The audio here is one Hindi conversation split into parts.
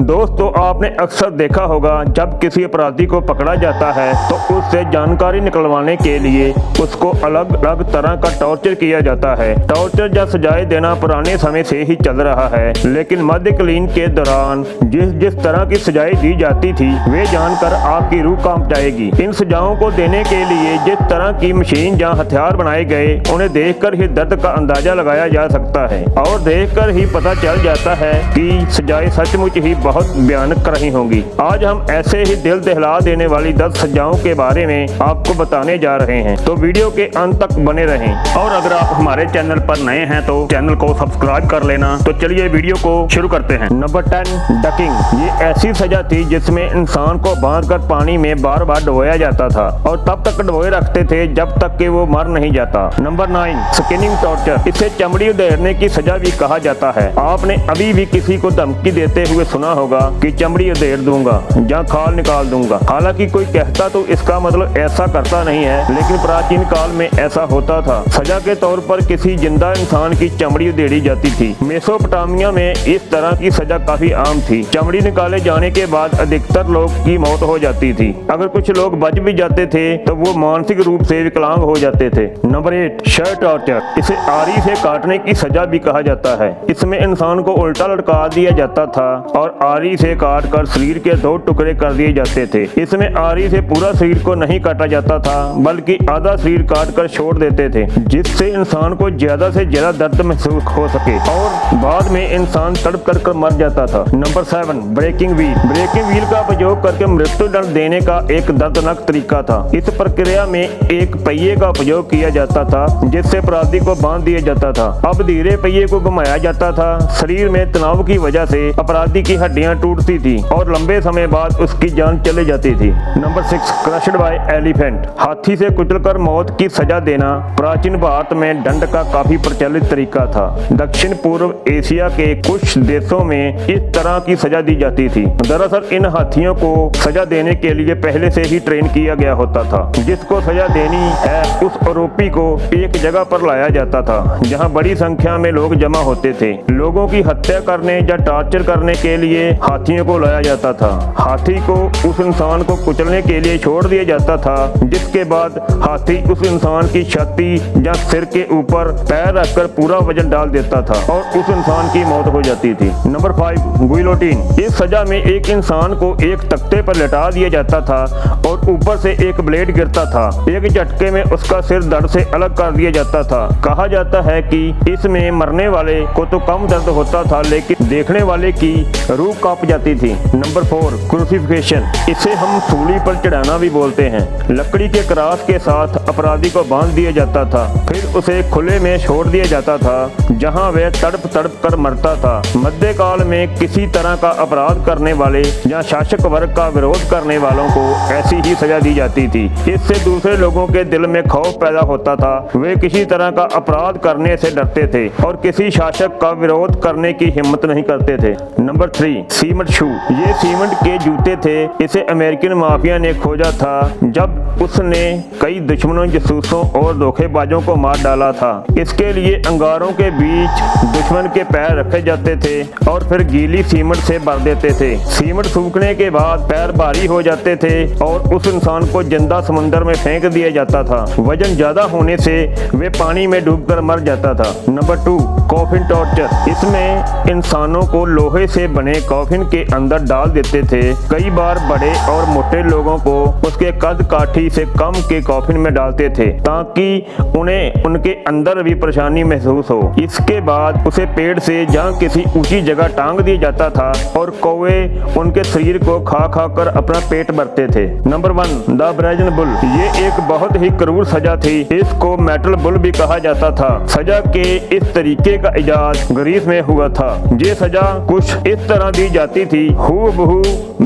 दोस्तों, आपने अक्सर देखा होगा जब किसी अपराधी को पकड़ा जाता है तो उससे जानकारी निकलवाने के लिए उसको अलग अलग तरह का टॉर्चर किया जाता है। टॉर्चर या सजाएं देना पुराने समय से ही चल रहा है, लेकिन मध्यकालीन के दौरान जिस तरह की सजाएं दी जाती थी वे जानकर आपकी रूह कांप जाएगी। इन सजाओं को देने के लिए जिस तरह की मशीन या हथियार बनाए गए उन्हें देखकर ही दर्द का अंदाजा लगाया जा सकता है और देखकर ही पता चल जाता है कि सजाएं सचमुच ही बहुत भयानक रही होंगी। आज हम ऐसे ही दिल दहला देने वाली 10 सजाओं के बारे में आपको बताने जा रहे हैं, तो वीडियो के अंत तक बने रहें। और अगर आप हमारे चैनल पर नए हैं तो चैनल को सब्सक्राइब कर लेना। तो चलिए वीडियो को शुरू करते हैं। Number 10, ducking. ये ऐसी सजा थी जिसमें इंसान को बांधकर पानी में बार बार डुबोया जाता था और तब तक डुबोए रखते थे जब तक कि वो मर नहीं जाता। Number 9, skinning torture. इसे चमड़ी उधेड़ने की सजा भी कहा जाता है। आपने अभी भी किसी को धमकी देते हुए सुना होगा कि चमड़ी उधेड़ दूंगा या खाल निकाल दूंगा। हालांकि कोई कहता तो इसका मतलब ऐसा करता नहीं है, लेकिन प्राचीन काल में ऐसा होता था। सजा के तौर पर किसी जिंदा इंसान की चमड़ी उधेड़ी जाती थी। मेसोपोटामिया में इस तरह की सजा काफी आम थी। चमड़ी निकाले जाने के बाद अधिकतर लोग की मौत हो जाती थी। अगर कुछ लोग बच भी जाते थे तो वो मानसिक रूप से विकलांग हो जाते थे। Number 8, sir torture. इसे आरी से काटने की सजा भी कहा जाता है। इसमें इंसान को उल्टा लटका दिया जाता था और आरी से काट कर शरीर के 2 टुकड़े कर दिए जाते थे। इसमें आरी से पूरा शरीर को नहीं काटा जाता था, बल्कि आधा शरीर काट कर छोड़ देते थे, जिससे इंसान को ज्यादा से ज्यादा दर्द महसूस हो सके और बाद में इंसान तड़प कर मर जाता था। Number 7, breaking wheel. Breaking wheel का उपयोग करके मृत्यु दंड देने का एक दर्दनाक तरीका था। इस प्रक्रिया में एक पहिए का उपयोग किया जाता था जिससे अपराधी को बांध दिया जाता था। अब धीरे पहिए को घुमाया जाता था। शरीर में तनाव की वजह से अपराधी की हड्डियां टूटती थी और लंबे समय बाद उसकी जान चली जाती थी। Number 6, crushed bye elephant. हाथी से कुचलकर मौत की सजा देना प्राचीन भारत में दंड का काफी प्रचलित तरीका था। दक्षिण पूर्व एशिया के कुछ देशों में इस तरह की सजा दी जाती थी। दरअसल इन हाथियों को सजा देने के लिए पहले से ही ट्रेन किया गया होता था। जिसको सजा देनी है उस आरोपी को एक जगह पर लाया जाता था जहां बड़ी संख्या में लोग जमा होते थे। लोगों की हत्या करने या टॉर्चर करने के लिए हाथियों को लाया जाता था। हाथी को उस इंसान को कुचलने के लिए छोड़ दिया जाता था, जिसके बाद हाथी उस इंसान की छाती या सिर के ऊपर पैर रखकर पूरा वजन डाल देता था और उस इंसान की मौत हो जाती थी। Number 5, guillotine. इस सजा में एक इंसान को एक तख्ते पर लटा दिया जाता था और ऊपर से एक ब्लेड गिरता था। एक झटके में उसका सिर धड़ से अलग कर दिया जाता था। कहा जाता है कि इसमें मरने वाले को तो कम दर्द होता था, लेकिन देखने वाले की रूह कांप जाती थी। Number 4, crucifixion. इसे हम सूली पर चढ़ाना भी बोलते हैं। लकड़ी के क्रॉस के साथ अपराधी को बांध दिया जाता था, फिर उसे खुले में छोड़ दिया जाता था जहां वह तड़प तड़प कर मरता था। मध्यकाल में किसी तरह का अपराध करने वाले या शासक वर्ग का विरोध करने वालों को ऐसी ही सजा दी जाती थी। इससे दूसरे लोगों के दिल में खौफ पैदा होता था। वे किसी तरह का अपराध करने से डरते थे और किसी शासक का विरोध करने की हिम्मत नहीं करते थे। नंबर 3, सीमेंट शू। ये सीमेंट के जूते थे। इसे अमेरिकन माफिया ने खोजा था जब उसने कई दुश्मनों, जासूसों और धोखेबाजों को मार डाला था। इसके लिए अंगारों के बीच दुश्मन के पैर रखे जाते थे और फिर गीली सीमेंट से भर देते थे। सीमेंट सूखने के बाद पैर भारी हो जाते थे और उस इंसान को जिंदा समुद्र में फेंक दिया जाता था। वजन ज्यादा होने से वे पानी में डूबकर मर जाता था। Number 2, coffin torture. इसमें इंसानों को लोहे से बने कॉफिन के अंदर डाल देते थे। कई बार बड़े और मोटे लोगों को उसके कद काठी से कम के कॉफिन में डालते थे ताकि उन्हें उनके अंदर भी परेशानी महसूस हो। इसके बाद उसे पेड़ से या किसी ऊंची जगह टांग दिया जाता था और कौवे उनके शरीर को खा खा कर अपना पेट भरते थे। Number 1, the brazen bull. ये एक बहुत ही क्रूर सजा थी। इसको मेटल बुल भी कहा जाता था। सजा के इस तरीके का इजाद ग्रीस में हुआ था। ये सजा कुछ इस तरह दी जाती थी, हूबहू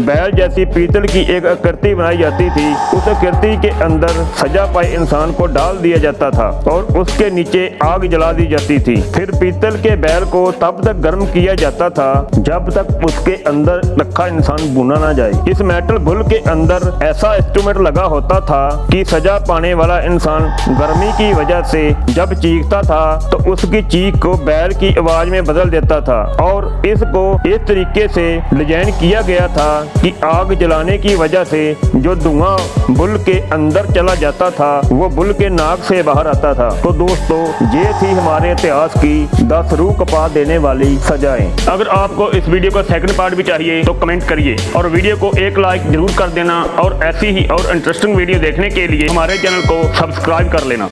बैल जैसी पीतल की एक आकृति बनाई जाती थी। उस आकृति के अंदर सजा पाए इंसान को डाल दिया जाता था और उसके नीचे आग जला दी जाती थी। फिर पीतल के बैल को तब तक गर्म किया जाता था जब तक उसके अंदर रखा इंसान भुना ना जाए। इस मेटल बुल के अंदर ऐसा इंस्ट्रूमेंट लगा होता था कि सजा पाने वाला इंसान गर्मी की वजह से जब चीखता था तो उसकी चीख को बैल की आवाज में बदल देता था और इसको इस तरीके से डिजाइन किया गया था कि आग जलाने की वजह से जो धुआं बुल के अंदर चला जाता था वो बुल के नाक से बाहर आता था। तो दोस्तों, ये थी हमारे इतिहास की 10 रूह कपा देने वाली सजाएं। अगर आपको इस वीडियो का सेकंड पार्ट भी चाहिए तो कमेंट करिए और वीडियो को एक लाइक जरूर कर देना और ऐसी ही और इंटरेस्टिंग वीडियो देखने के लिए हमारे चैनल को सब्सक्राइब कर लेना।